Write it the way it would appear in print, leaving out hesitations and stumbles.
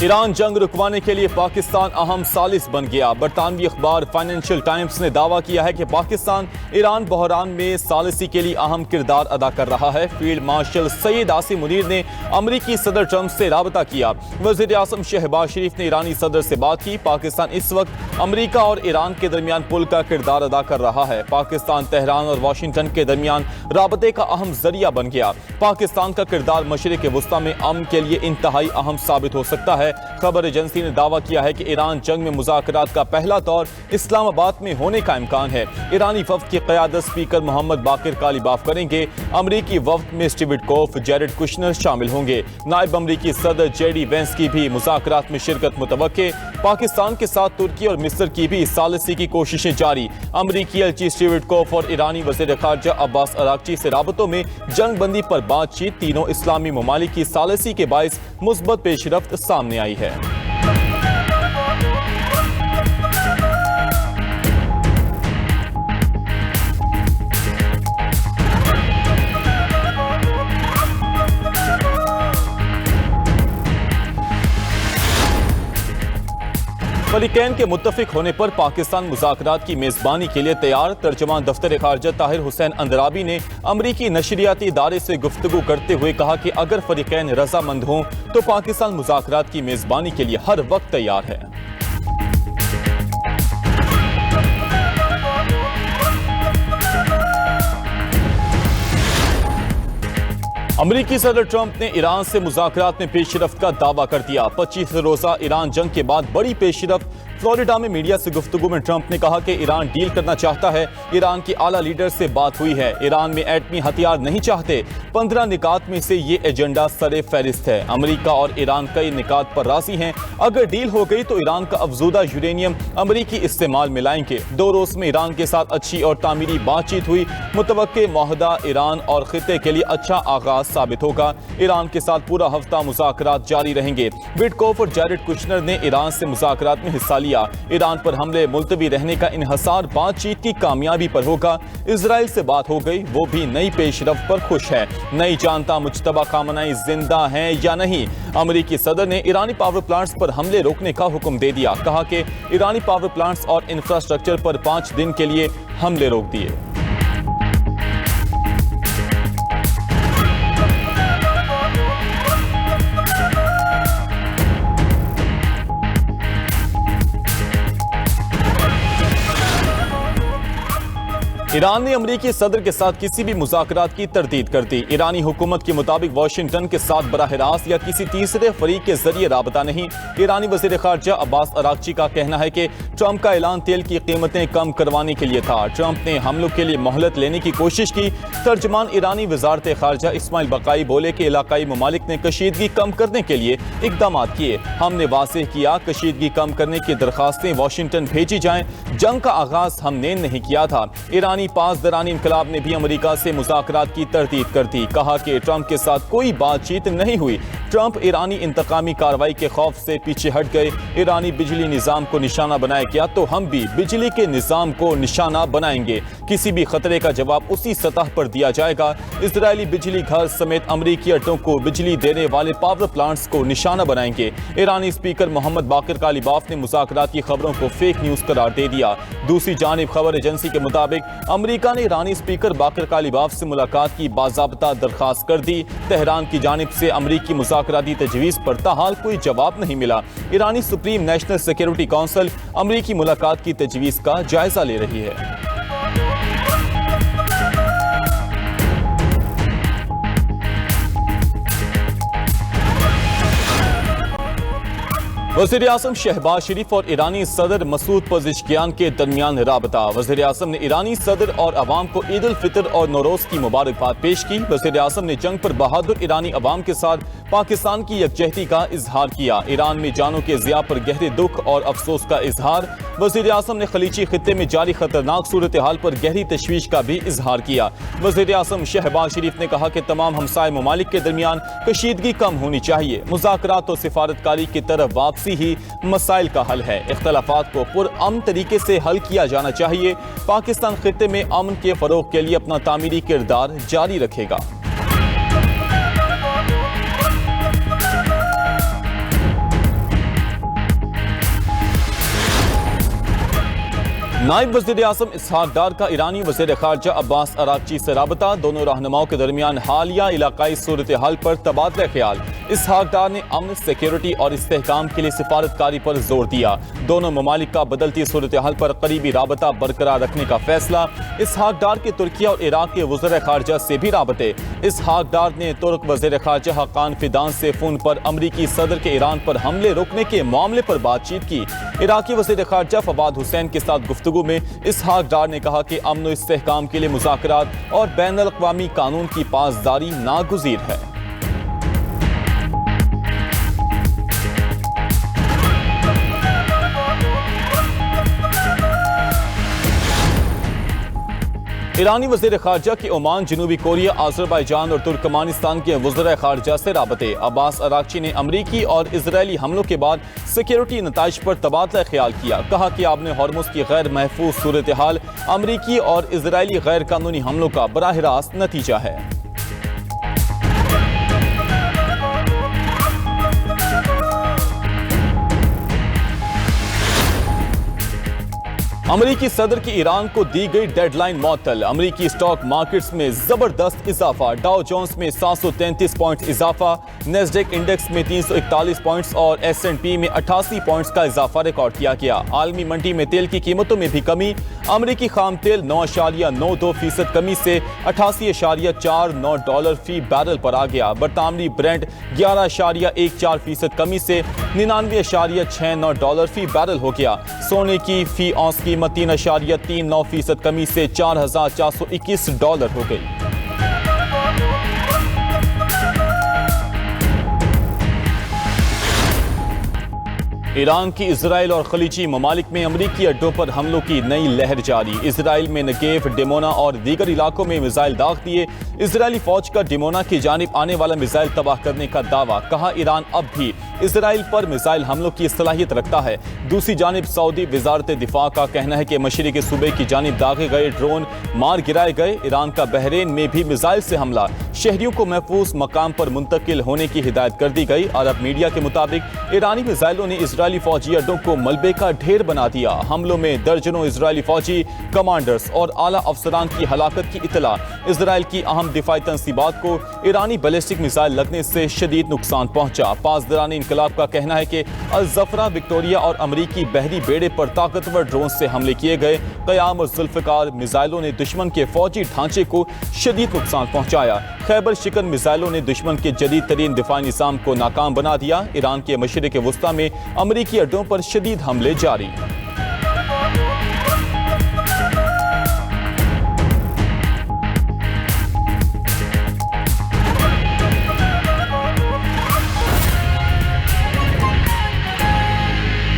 Iran जंग रुकवाने के लिए पाकिस्तान अहम सालिस बन गया। बरतानवी अखबार फाइनेंशियल टाइम्स ने दावा किया है कि पाकिस्तान ईरान बहरान में सालिसी के लिए अहम किरदार अदा कर रहा है। फील्ड मार्शल सैयद आसिम मुनीर ने अमरीकी सदर ट्रंप से राबता किया। वज़ीर आज़म शहबाज शरीफ ने ईरानी सदर से बात की। पाकिस्तान इस वक्त अमरीका और ईरान के दरमियान पुल का किरदार अदा कर रहा है। पाकिस्तान तेहरान और वाशिंगटन के दरमियान राबते का अहम जरिया बन गया। पाकिस्तान का किरदार मशरिक़ वस्ता में अमन के लिए इंतहाई अहम साबित हो सकता है। खबर एजेंसी ने दावा किया है कि ईरान जंग में मुज़ाकरात का पहला दौर इस्लामाबाद में होने का इम्कान है। ईरानी वफ्द की क़यादत स्पीकर मोहम्मद बाकिर कालिबाफ करेंगे। अमरीकी वफ्द में स्टीव विटकोफ, जैरेड कुशनर शामिल होंगे। नायब अमरीकी सदर जेडी वेंस की भी मुज़ाकरात में शिरकत मुतवक्के। पाकिस्तान के साथ तुर्की और मिस्र की भी सालिसी की कोशिशें जारी। अमरीकी एलची स्टीव विटकोफ और ईरानी वज़ीर ख़ारजा अब्बास अरागची से राबतों में जंग बंदी पर बातचीत। तीनों इस्लामी ममालिक की सालिसी के बाइस मुस्बत पेशरफ्त सामने आई है। फरीकैन के मुत्तफिक होने पर पाकिस्तान मुज़ाकरात की मेज़बानी के लिए तैयार। तर्जमान दफ्तर ख़ारजा ताहिर हुसैन अंदराबी ने अमरीकी नशरियाती इदारे से गुफ्तगू करते हुए कहा कि अगर फरीकैन रजामंद हों तो पाकिस्तान मुज़ाकरात की मेज़बानी के लिए हर वक्त तैयार है। अमरीकी सदर ट्रंप ने ईरान से मुज़ाकरात में पेशरफ्त का दावा कर दिया। 25 रोज़ा ईरान जंग के बाद बड़ी पेशरफ्त। फ्लोरिडा में मीडिया से गुफ्तगू में ट्रंप ने कहा कि ईरान डील करना चाहता है। ईरान की आला लीडर से बात हुई है। ईरान में एटमी हथियार नहीं चाहते। 15 निकात में से ये एजेंडा सरे फहरिस्त है। अमरीका और ईरान कई निकात पर राजी हैं। अगर डील हो गई तो ईरान का अफजूदा यूरेनियम अमरीकी इस्तेमाल में लाएंगे। 2 रोज़ में ईरान के साथ अच्छी और तामीरी बातचीत हुई। मुतवक्के मुआहदा ईरान और खित्ते के लिए अच्छा आगाज साबित होगा। ईरान के साथ पूरा हफ्ता मुज़ाकरात जारी रहेंगे। विटकोफ और जैरेड कुशनर ने ईरान से मुज़ाकरात में हिस्सा लिया। ईरान पर हमले मुलतवी रहने का इन्हसार बातचीत की कामयाबी पर होगा। इजराइल से बात हो गई, वो भी नई पेशरफ्त पर खुश है। नहीं जानता मुज्तबा खामनाई जिंदा हैं या नहीं। अमरीकी सदर ने ईरानी पावर प्लांट्स पर हमले रोकने का हुक्म दे दिया। कहा कि ईरानी पावर प्लांट्स और इंफ्रास्ट्रक्चर पर 5 दिन के लिए हमले रोक दिए। ईरान ने अमरीकी सदर के साथ किसी भी मुज़ाकरात की तरदीद कर दी। ईरानी हुकूमत के मुताबिक वाशिंगटन के साथ बराह रास्त या किसी तीसरे फरीक के जरिए राबता नहीं। ईरानी वज़ीर ख़ारजा अब्बास अरागची का कहना है कि ट्रंप का ऐलान तेल की कीमतें कम करवाने के लिए था। ट्रंप ने हमलों के लिए मोहलत लेने की कोशिश की। तर्जमान ईरानी वज़ारत ख़ारजा इस्माइल बकाई बोले कि इलाकाई ममालिक ने कशीदगी कम करने के लिए इक़दाम किए। हमने वाज़ेह किया कशीदगी कम करने की दरखास्तें वाशिंगटन भेजी जाएं। जंग का आगाज हमने नहीं किया था। ईरानी पासदारानी इनकलाब ने भी अमेरिका से मुज़ाकरात की तरदीद कर दी। कहा कि ट्रंप के साथ कोई बातचीत नहीं हुई। ट्रंप ईरानी इंतकामी कार्रवाई के खौफ से पीछे हट गए। ईरानी बिजली निज़ाम को निशाना बनाया गया तो हम भी बिजली के निज़ाम को निशाना बनाएंगे। किसी भी खतरे का जवाब उसी सतह पर दिया जाएगा। इजरायली बिजली घर समेत अमरीकी अड्डों को बिजली देने वाले पावर प्लांट्स को निशाना बनाएंगे। ईरानी स्पीकर मोहम्मद बाकिर कालिबाफ ने मुज़ाकरात की खबरों को फेक न्यूज़ करार दे दिया। दूसरी जानिब खबर एजेंसी के मुताबिक अमरीका ने ईरानी स्पीकर बाकिर कालिबाफ से मुलाकात की बाज़ाब्ता दरखास्त कर दी। तेहरान की जानिब से अमरीकी मुज़ाकराती तजवीज़ पर ताहाल कोई जवाब नहीं मिला। ईरानी सुप्रीम नेशनल सिक्योरिटी काउंसिल अमरीकी मुलाकात की तजवीज़ का जायजा ले रही है। वज़ीर आज़म शहबाज शरीफ और ईरानी सदर मसूद पज़ेश्कियान के दरमियान राबता। वज़ीर आज़म ने ईरानी सदर और अवाम को ईद उल फितर और नौरोज़ की मुबारकबाद पेश की। वज़ीर आज़म ने जंग पर बहादुर ईरानी अवाम के साथ पाकिस्तान की यकजहती का इजहार किया। ईरान में जानों के ज़िया पर गहरे दुख और अफसोस का इजहार। वज़ीर आज़म ने खलीजी खित्ते में जारी खतरनाक सूरत हाल पर गहरी तशवीश का भी इजहार किया। वज़ीर आज़म शहबाज शरीफ ने कहा कि तमाम हमसाय ममालिक के दरमियान कशीदगी कम होनी चाहिए। मुज़ाकरात और सिफारतकारी की तरफ वापसी ही मसाइल का हल है। इख्तलाफात को पुरअमन तरीके से हल किया जाना चाहिए। पाकिस्तान खित्ते में अमन के फरोग के लिए अपना तामीरी किरदार जारी रखेगा। नायब वज़ीर आज़म इसहाक डार का ईरानी वज़ीर ख़ारजा अब्बास अरागची से राबता। दोनों रहनुमाओं के दरमियान हालिया इलाकाई सूरत हाल पर तबादला ख्याल। इसहाक डार ने अमन, सिक्योरिटी और इस्तेहकाम के लिए सिफारतकारी पर जोर दिया। दोनों ममालिक का बदलती सूरत हाल पर करीबी राबता बरकरार रखने का फैसला। इसहाक डार के तुर्किया और इराक के वज़ीर ख़ारजा से भी राबते। इसहाक डार ने तुर्क वज़ीर ख़ारजा हक्कान फिदान से फ़ोन पर अमरीकी सदर के ईरान पर हमले रोकने के मामले पर बातचीत की। इराकी वज़ीर ख़ारजा फवाद हुसैन के साथ गुफ्तगू में इसहाक डार ने कहा कि अमन और इस्तेहकाम के लिए मुज़ाकरात और बैनुल अक़वामी कानून की पासदारी नागुज़ीर है। ईरानी वज़ीर ख़ारजा के ओमान, जनूबी कोरिया, अज़रबैजान और तुर्कमानिस्तान के वज़ीर ख़ारजा से राबते। अब्बास अरागची ने अमरीकी और इजरायली हमलों के बाद सिक्योरिटी नताइज पर तबादला ख्याल किया। कहा कि आपने हॉर्मुज़ की गैर महफूज सूरत हाल अमरीकी और इजरायली गैर कानूनी हमलों का बराह रास्त नतीजा है। अमरीकी सदर की ईरान को दी गई डेडलाइन मअतल। अमरीकी स्टॉक मार्केट्स में जबरदस्त इजाफा। डाउ जोन्स में 733 पॉइंट इजाफा, नेस्डेक इंडेक्स में 341 पॉइंट्स और S&P में 88 पॉइंट्स का इजाफा रिकॉर्ड किया गया। आलमी मंडी में तेल की कीमतों में भी कमी। अमरीकी खाम तेल 9.92% कमी से $88.49 फी बैरल पर आ गया। बरतानवी ब्रेंट 11.14% कमी से $99.69 फी बैरल हो गया। सोने की फी औंस कीमत 3.39% कमी से $4,421 हो गई। ईरान की इजराइल और खलीजी ममालिक में अमरीकी अड्डों पर हमलों की नई लहर जारी। इजराइल में नगेव, डिमोना और दीगर इलाकों में मिसाइल दाग दिए। इजरायली फौज का डिमोना की जानिब आने वाला मिसाइल तबाह करने का दावा। कहा ईरान अब भी इजराइल पर मिसाइल हमलों की सलाहियत रखता है। दूसरी जानिब सऊदी वजारत दिफा का कहना है कि मशरिकी सूबे की जानिब दागे गए ड्रोन मार गिराए गए। ईरान का बहरीन में भी मिसाइल से हमला। शहरियों को महफूज मकाम पर मुंतकिल होने की हिदायत कर दी गई। अरब मीडिया के मुताबिक ईरानी मिसाइलों ने इजरायली फौजी अड्डों को मलबे का ढेर बना दिया। हमलों में दर्जनों इजरायली फौजी कमांडर्स और आला अफसरान की हलाकत की इतला। इजराइल की अहम दिफाई तंसीबात को ईरानी बैलिस्टिक मिसाइल लगने से शदीद नुकसान पहुंचा। पासदारान इनकलाब का कहना है कि अल-ज़फ़रा, विक्टोरिया और अमरीकी बहरी बेड़े पर ताकतवर ड्रोन से हमले किए गए। क़याम और ज़ुल्फ़िकार मिसाइलों ने दुश्मन के फौजी ढांचे को शदीद नुकसान पहुंचाया। खैबर शिकन मिसाइलों ने दुश्मन के जदीद तरीन दिफाई निज़ाम को नाकाम बना दिया। ईरान के मशरिक़ वस्ता में अमरीकी अड्डों पर शदीद हमले जारी।